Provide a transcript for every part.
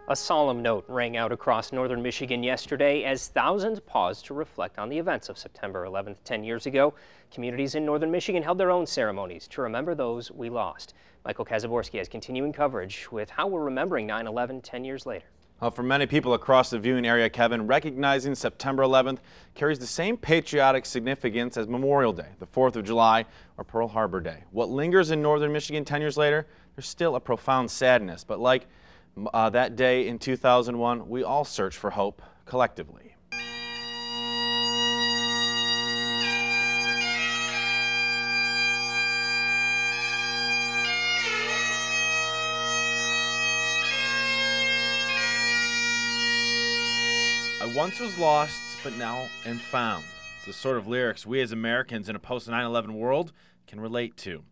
A solemn note rang out across northern Michigan yesterday as thousands paused to reflect on the events of September 11th. 10 years ago, communities in northern Michigan held their own ceremonies to remember those we lost. Michael Kazaborski has continuing coverage with how we're remembering 9/11 10 years later. Well, for many people across the viewing area, Kevin, recognizing September 11th carries the same patriotic significance as Memorial Day, the 4th of July, or Pearl Harbor Day. What lingers in northern Michigan 10 years later, there's still a profound sadness. But like that day in 2001, we all search for hope collectively. I once was lost, but now am found. It's the sort of lyrics we as Americans in a post-9/11 world can relate to.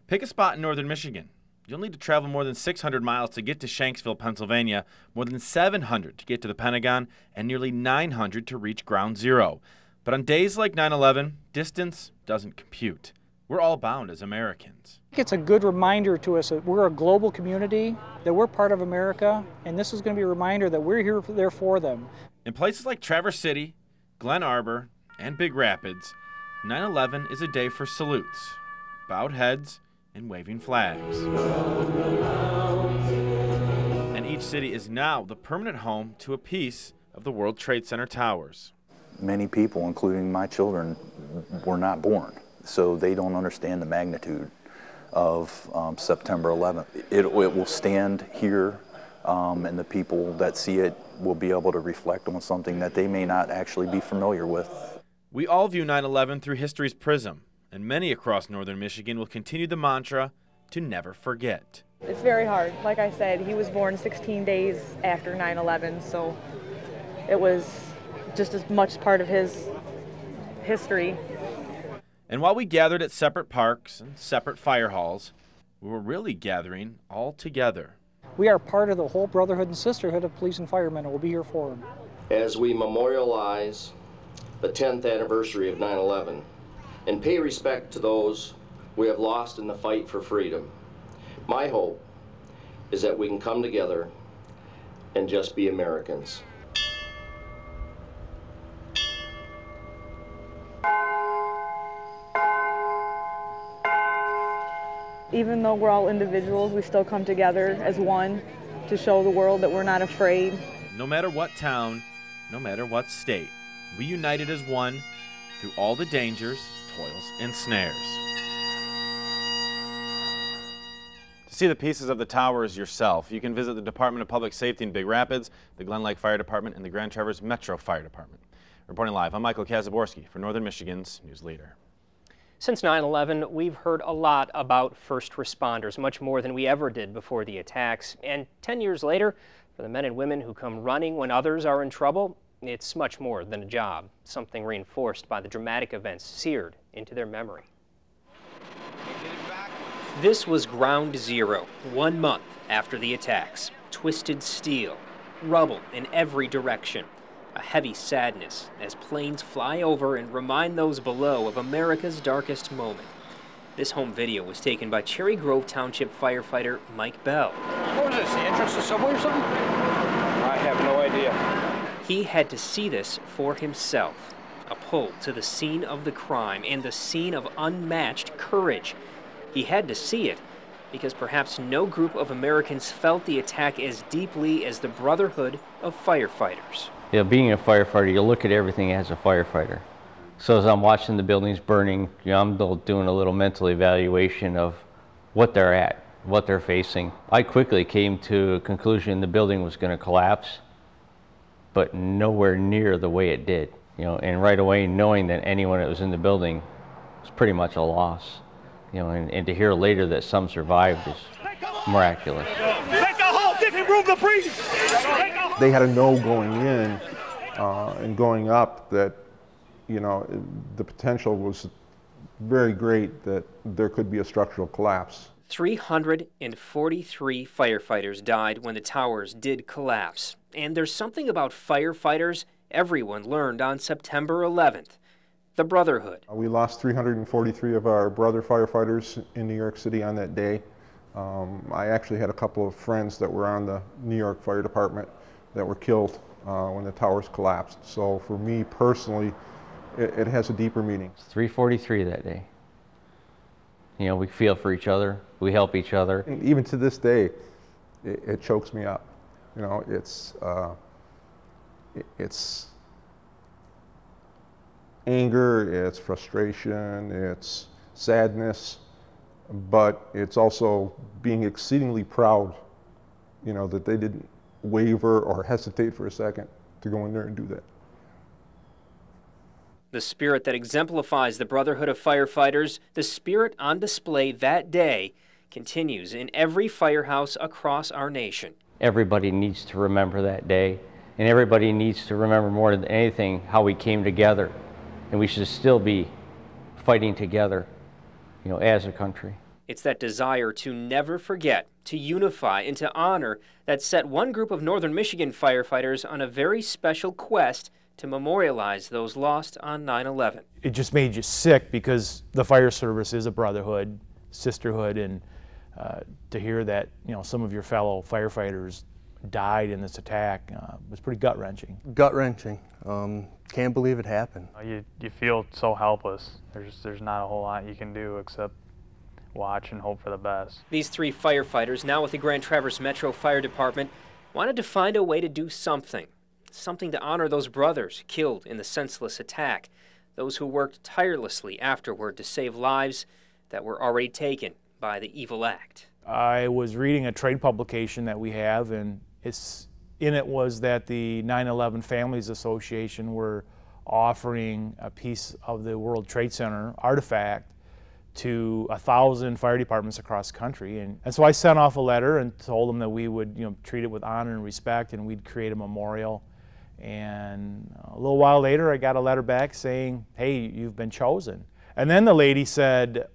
Pick a spot in northern Michigan. You'll need to travel more than 600 miles to get to Shanksville, Pennsylvania, more than 700 to get to the Pentagon, and nearly 900 to reach Ground Zero. But on days like 9/11, distance doesn't compute. We're all bound as Americans. It's a good reminder to us that we're a global community, that we're part of America, and this is going to be a reminder that we're there for them. In places like Traverse City, Glen Arbor, and Big Rapids, 9/11 is a day for salutes, bowed heads, and waving flags. And each city is now the permanent home to a piece of the World Trade Center towers. Many people, including my children, were not born, so they don't understand the magnitude of September 11th. It will stand here, and the people that see it will be able to reflect on something that they may not actually be familiar with. We all view 9/11 through history's prism, and many across northern Michigan will continue the mantra to never forget. It's very hard. Like I said, he was born 16 days after 9/11, so it was just as much part of his history. And while we gathered at separate parks and separate fire halls, we were really gathering all together. We are part of the whole brotherhood and sisterhood of police and firemen, and we'll be here for them. As we memorialize the 10th anniversary of 9/11 and pay respect to those we have lost in the fight for freedom, my hope is that we can come together and just be Americans. Even though we're all individuals, we still come together as one to show the world that we're not afraid. No matter what town, no matter what state, we united as one through all the dangers, toils, and snares. To see the pieces of the towers yourself, you can visit the Department of Public Safety in Big Rapids, the Glen Lake Fire Department, and the Grand Traverse Metro Fire Department. Reporting live, I'm Michael Kazaborski for Northern Michigan's News Leader. Since 9/11, we've heard a lot about first responders, much more than we ever did before the attacks. And 10 years later, for the men and women who come running when others are in trouble, it's much more than a job, something reinforced by the dramatic events seared into their memory. This was Ground Zero, 1 month after the attacks. Twisted steel, rubble in every direction. A heavy sadness as planes fly over and remind those below of America's darkest moment. This home video was taken by Cherry Grove Township firefighter Mike Bell. What was this, the entrance to Subway or something? I have no idea. He had to see this for himself. A pull to the scene of the crime and the scene of unmatched courage. He had to see it because perhaps no group of Americans felt the attack as deeply as the brotherhood of firefighters. Yeah, being a firefighter, you look at everything as a firefighter. So as I'm watching the buildings burning, I'm doing a little mental evaluation of what they're at, what they're facing. I quickly came to a conclusion the building was going to collapse, but nowhere near the way it did. And right away knowing that anyone that was in the building was pretty much a loss. And to hear later that some survived is miraculous. They had to know going in and going up that, the potential was very great that there could be a structural collapse. 343 firefighters died when the towers did collapse. And there's something about firefighters everyone learned on September 11th. The brotherhood. We lost 343 of our brother firefighters in New York City on that day. I actually had a couple of friends that were on the New York Fire Department that were killed when the towers collapsed. So for me personally, it has a deeper meaning. It's 3:43 that day. You know, we feel for each other, we help each other. And even to this day, it chokes me up. You know, it's anger, it's frustration, it's sadness, but it's also being exceedingly proud, you know, that they didn't waver or hesitate for a second to go in there and do that. The spirit that exemplifies the brotherhood of firefighters, the spirit on display that day, continues in every firehouse across our nation. Everybody needs to remember that day, and everybody needs to remember more than anything how we came together, and we should still be fighting together, you know, as a country. It's that desire to never forget, to unify, and to honor that set one group of Northern Michigan firefighters on a very special quest to memorialize those lost on 9/11. It just made you sick because the fire service is a brotherhood, sisterhood, and to hear that, you know, some of your fellow firefighters died in this attack was pretty gut-wrenching. Gut-wrenching. Can't believe it happened. You feel so helpless. There's not a whole lot you can do except watch and hope for the best. These three firefighters, now with the Grand Traverse Metro Fire Department, wanted to find a way to do something to honor those brothers killed in the senseless attack, those who worked tirelessly afterward to save lives that were already taken by the evil act. I was reading a trade publication that we have, and in it was that the 9/11 Families Association were offering a piece of the World Trade Center artifact to 1,000 fire departments across the country. And so I sent off a letter and told them that we would, you know, treat it with honor and respect, and we'd create a memorial. And a little while later, I got a letter back saying, hey, you've been chosen. And then the lady said,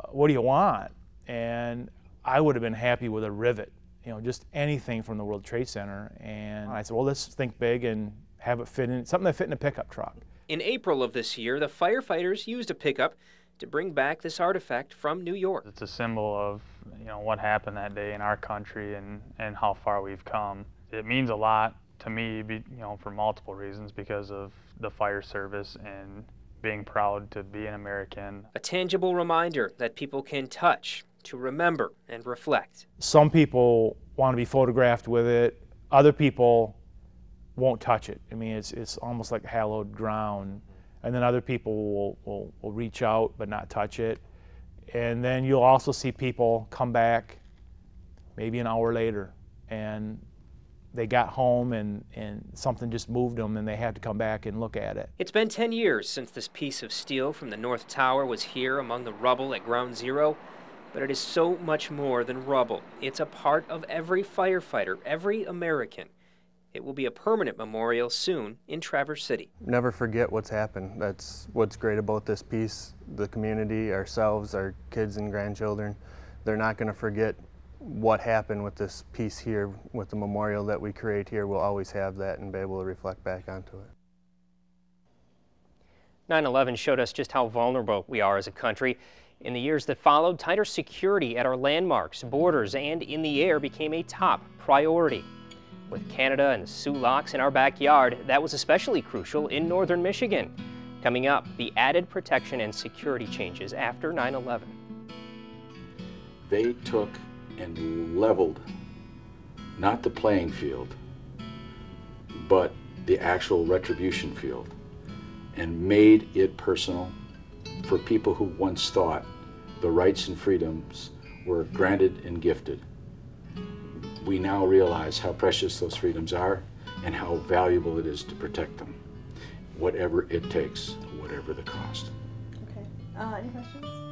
what do you want? And I would have been happy with a rivet, you know, just anything from the World Trade Center. And I said, well, let's think big and have it fit in, something that fit in a pickup truck. In April of this year, the firefighters used a pickup to bring back this artifact from New York. It's a symbol of, you know, what happened that day in our country and how far we've come. It means a lot to me, you know, for multiple reasons, because of the fire service and being proud to be an American. A tangible reminder that people can touch, to remember and reflect. Some people want to be photographed with it. Other people won't touch it. I mean, it's almost like hallowed ground. And then other people will reach out but not touch it. And then you'll also see people come back maybe an hour later, and they got home and something just moved them and they had to come back and look at it. It's been 10 years since this piece of steel from the North Tower was here among the rubble at Ground Zero, but it is so much more than rubble. It's a part of every firefighter, every American. It will be a permanent memorial soon in Traverse City. Never forget what's happened. That's what's great about this piece. The community, ourselves, our kids and grandchildren, they're not going to forget what happened with this piece here. With the memorial that we create here, we'll always have that and be able to reflect back onto it. 9/11 showed us just how vulnerable we are as a country. In the years that followed, tighter security at our landmarks, borders, and in the air became a top priority. With Canada and Sioux locks in our backyard, that was especially crucial in northern Michigan. Coming up, the added protection and security changes after 9/11. They took and leveled not the playing field, but the actual retribution field, and made it personal for people who once thought the rights and freedoms were granted and gifted. We now realize how precious those freedoms are and how valuable it is to protect them, whatever it takes, whatever the cost. Okay. Any questions?